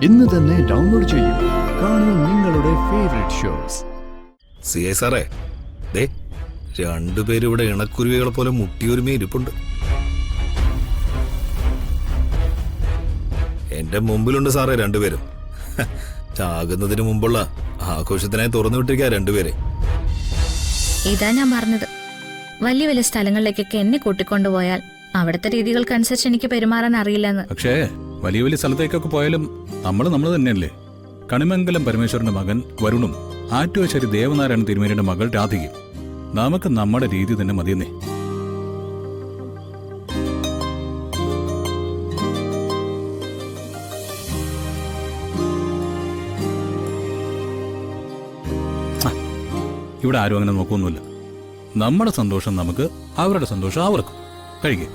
ഇന്ന് തന്നെ ഡൗൺലോഡ് ചെയ്യൂ. കാണൂ നിങ്ങളുടെ ഫേവറേറ്റ് ഷോസ്. സിഐ സാറേ, ദേ രണ്ടുപേരും ഇവിടെ ഇണക്കുരുവികളെ പോലെ മുട്ടിയൊരുമേ ഇരിപ്പുണ്ട്. എന്റെ മുമ്പിലുണ്ട് സാറേ രണ്ടുപേരും. ചാകുന്നതിന് മുമ്പുള്ള ആഘോഷത്തിനായി തുറന്നു വിട്ടിരിക്കുക രണ്ടുപേരെ. ഇതാ ഞാൻ പറഞ്ഞത്, വലിയ വലിയ സ്ഥലങ്ങളിലേക്കൊക്കെ എന്നെ കൂട്ടിക്കൊണ്ടുപോയാൽ അവിടുത്തെ രീതികൾക്കനുസരിച്ച് എനിക്ക് പെരുമാറാൻ അറിയില്ലെന്ന്. പക്ഷേ വലിയ വലിയ സ്ഥലത്തേക്കൊക്കെ പോയാലും നമ്മൾ തന്നെയല്ലേ. കണിമംഗലം പരമേശ്വരന്റെ മകൻ വരുണും ആറ്റുവശ്ശേരി ദേവനാരായണ തിരുമേനിയുടെ മകൾ രാധികയും. നമുക്ക് നമ്മുടെ രീതി തന്നെ മതിയെന്നേ. ഇവിടെ ആരും അങ്ങനെ നോക്കൊന്നുമില്ല. നമ്മുടെ സന്തോഷം നമുക്ക്, അവരുടെ സന്തോഷം അവർക്കും. കഴിക്കേ.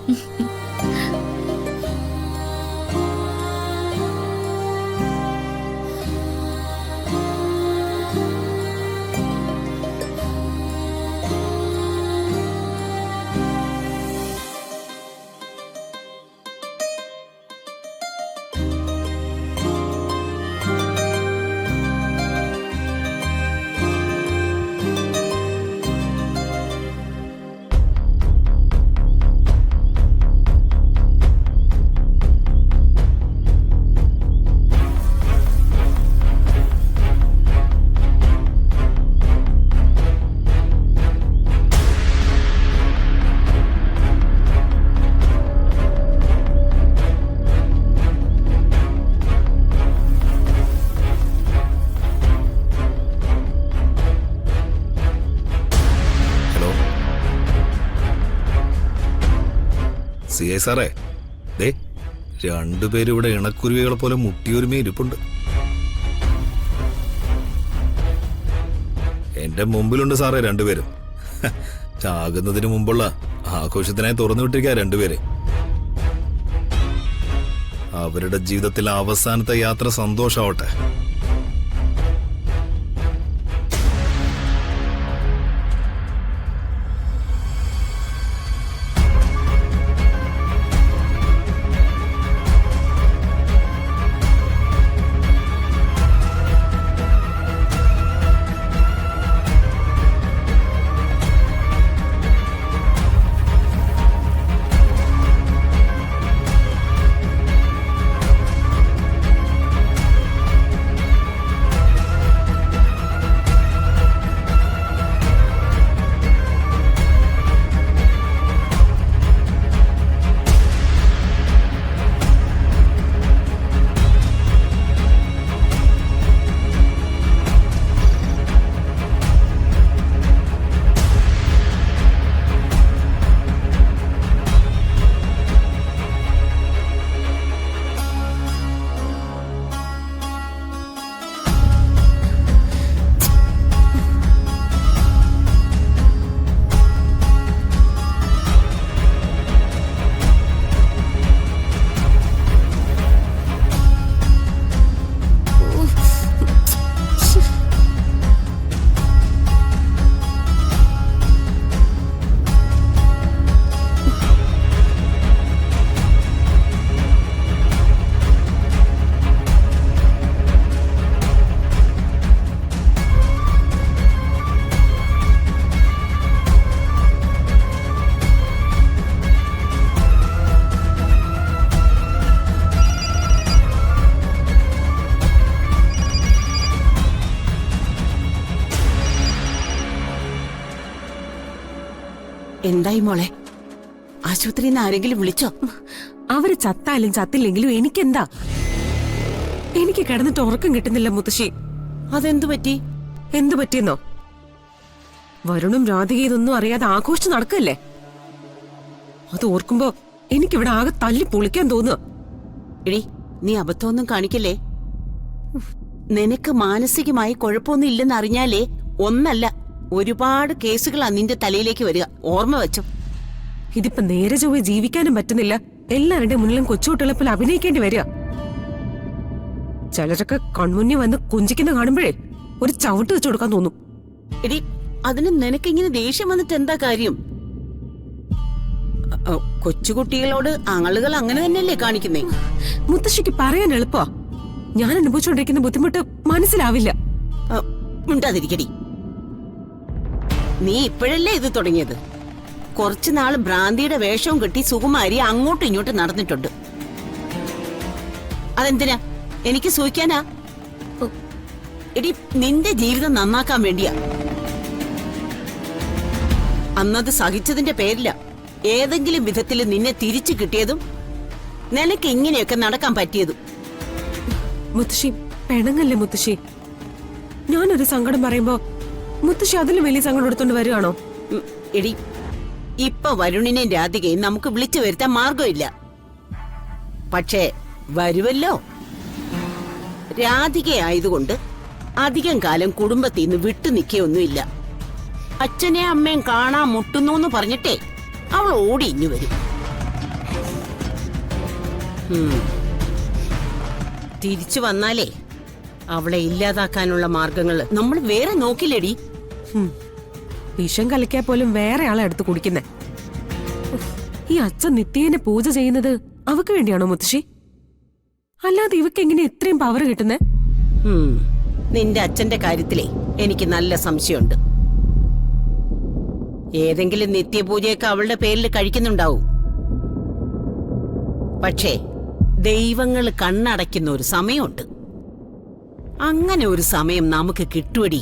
സിഐ സാറേ, ദേ രണ്ടുപേരും ഇവിടെ ഇണക്കുരുവികളെ പോലെ മുട്ടിയൊരുമേ ഇരിപ്പുണ്ട്. എന്റെ മുമ്പിലുണ്ട് സാറേ രണ്ടുപേരും. ചാകുന്നതിന് മുമ്പുള്ള ആഘോഷത്തിനായി തുറന്നു വിട്ടിരിക്കുക രണ്ടുപേരെ. അവരുടെ ജീവിതത്തിലെ അവസാനത്തെ യാത്ര സന്തോഷാവട്ടെ. എന്തായി മോളെ, ആശുപത്രിയിൽ നിന്ന് ആരെങ്കിലും വിളിച്ചോ? അവര് ചത്താലും ചത്തില്ലെങ്കിലും എനിക്കെന്താ? എനിക്ക് കിടന്നിട്ട് ഉറക്കം കിട്ടുന്നില്ല മുത്തശ്ശി. അതെന്തു പറ്റി? എന്തു പറ്റിയെന്നോ? വരുണും രാധിക ഇതൊന്നും അറിയാതെ ആഘോഷിച്ച് നടക്കല്ലേ. അത് ഓർക്കുമ്പോ എനിക്കിവിടെ ആകെ തല്ലി പൊളിക്കാൻ തോന്നുക. എടി, നീ അബദ്ധമൊന്നും കാണിക്കല്ലേ. നിനക്ക് മാനസികമായി കുഴപ്പമൊന്നും ഇല്ലെന്ന് അറിഞ്ഞാലേ ഒന്നല്ല ഒരുപാട് കേസുകളാ നിന്റെ തലയിലേക്ക് വരിക. ഓർമ്മ വെച്ചോ. ഇതിപ്പോ നേരെ ചൊവ്വേ ജീവിക്കാനും പറ്റുന്നില്ല. എല്ലാവരുടെ മുന്നിലും കൊച്ചുകുട്ടികളെപ്പോലെ അഭിനയിക്കേണ്ടി വരിക. ചിലരൊക്കെ കൺമുന്നിൽ വന്ന് കുഞ്ചിക്കുന്ന കാണുമ്പോഴേ ഒരു ചവിട്ട് വെച്ചു കൊടുക്കാൻ തോന്നും. എടി, അതിന് നിനക്കിങ്ങനെ ദേഷ്യം വന്നിട്ട് എന്താ കാര്യം? കൊച്ചുകുട്ടികളോട് ആളുകൾ അങ്ങനെ തന്നെയല്ലേ കാണിക്കുന്നേ? മുത്തശ്ശിക്ക് പറയാൻ എളുപ്പമാ. ഞാൻ അനുഭവിച്ചുകൊണ്ടിരിക്കുന്ന ബുദ്ധിമുട്ട് മനസ്സിലാവില്ല. ഉണ്ടാതിരിക്കടി. നീ ഇപ്പോഴല്ലേ ഇത് തുടങ്ങിയത്? കുറച്ചുനാള് ഭ്രാന്തിയുടെ വേഷവും കെട്ടി സുകുമാരി അങ്ങോട്ടും ഇങ്ങോട്ടും നടന്നിട്ടുണ്ട്. അതെന്തിനാ? എനിക്ക് സൂഹിക്കാനാ? എടി, നിന്റെ ജീവിതം നന്നാക്കാൻ വേണ്ടിയാ. അന്നത് സഹിച്ചതിന്റെ പേരില ഏതെങ്കിലും വിധത്തിൽ നിന്നെ തിരിച്ചു കിട്ടിയതും നിനക്ക് ഇങ്ങനെയൊക്കെ നടക്കാൻ പറ്റിയതും. മുത്തശ്ശി പെണങ്ങല്ലേ മുത്തശ്ശി. ഞാനൊരു സങ്കടം പറയുമ്പോ മുത്തശ്ശി അതിലും വലിയ സങ്കടം എടുത്തോണ്ട് വരുവാണോ? എടി, ഇപ്പൊ വരുണിനെയും രാധികയും നമുക്ക് വിളിച്ചു വരുത്താൻ മാർഗമില്ല. പക്ഷേ വരുമല്ലോ. രാധികയായതുകൊണ്ട് അധികം കാലം കുടുംബത്തിൽ നിന്ന് വിട്ടു നിൽക്കുകയൊന്നുമില്ല. അച്ഛനെ അമ്മയും കാണാൻ മുട്ടുന്നു എന്ന് പറഞ്ഞിട്ടേ അവൾ ഓടി ഇഞ്ഞു വരും. തിരിച്ചു വന്നാലേ അവളെ ഇല്ലാതാക്കാനുള്ള മാർഗങ്ങള് നമ്മൾ വേറെ നോക്കില്ലടി. വിഷം കലക്കാ പോലും വേറെ ആളെ അടുത്ത് കുടിക്കുന്നേ. ഈ അച്ഛൻ നിത്യേനെ പൂജ ചെയ്യുന്നത് അവക്ക് വേണ്ടിയാണോ മുത്തശ്ശി? അല്ലാതെ ഇവക്ക് എങ്ങനെ ഇത്രയും പവർ കിട്ടുന്നേ? നിന്റെ അച്ഛന്റെ കാര്യത്തിലേ എനിക്ക് നല്ല സംശയമുണ്ട്. ഏതെങ്കിലും നിത്യപൂജയൊക്കെ അവളുടെ പേരിൽ കഴിക്കുന്നുണ്ടാവും. പക്ഷേ ദൈവങ്ങൾ കണ്ണടയ്ക്കുന്ന ഒരു സമയമുണ്ട്. അങ്ങനെ ഒരു സമയം നമുക്ക് കിട്ടുവടി.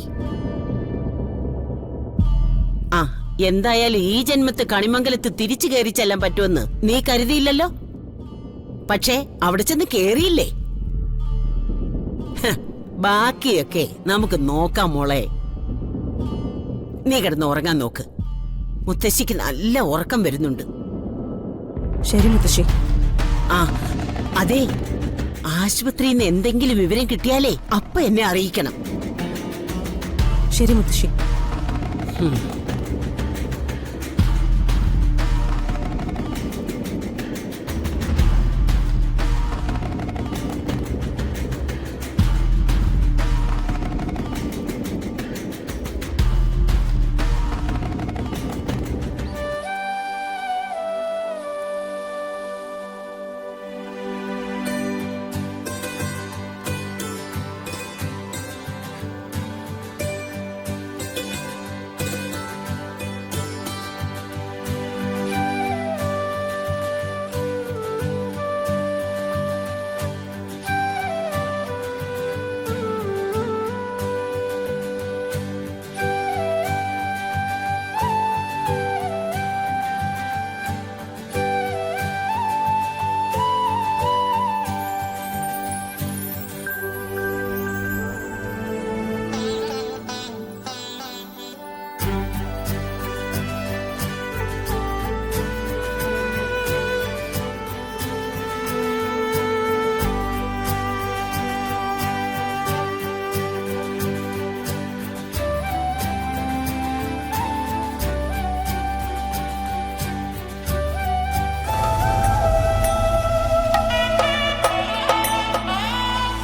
ആ, എന്തായാലും ഈ ജന്മത്ത് കണിമംഗലത്ത് തിരിച്ചു കയറി ചെല്ലാൻ പറ്റുമെന്ന് നീ കരുതിയില്ലല്ലോ. പക്ഷേ അവിടെ ചെന്ന് കേറിയില്ലേ? ബാക്കിയൊക്കെ നമുക്ക് നോക്കാം മോളെ. നീ കിടന്ന് ഉറങ്ങാൻ നോക്ക്. മുത്തശ്ശിക്ക് നല്ല ഉറക്കം വരുന്നുണ്ട്. ശരി മുത്തശ്ശി. ആ അതെ, ആശുപത്രിയിൽ നിന്ന് എന്തെങ്കിലും വിവരം കിട്ടിയാലേ അപ്പ എന്നെ അറിയിക്കണം. ശരി മുത്തശ്ശി.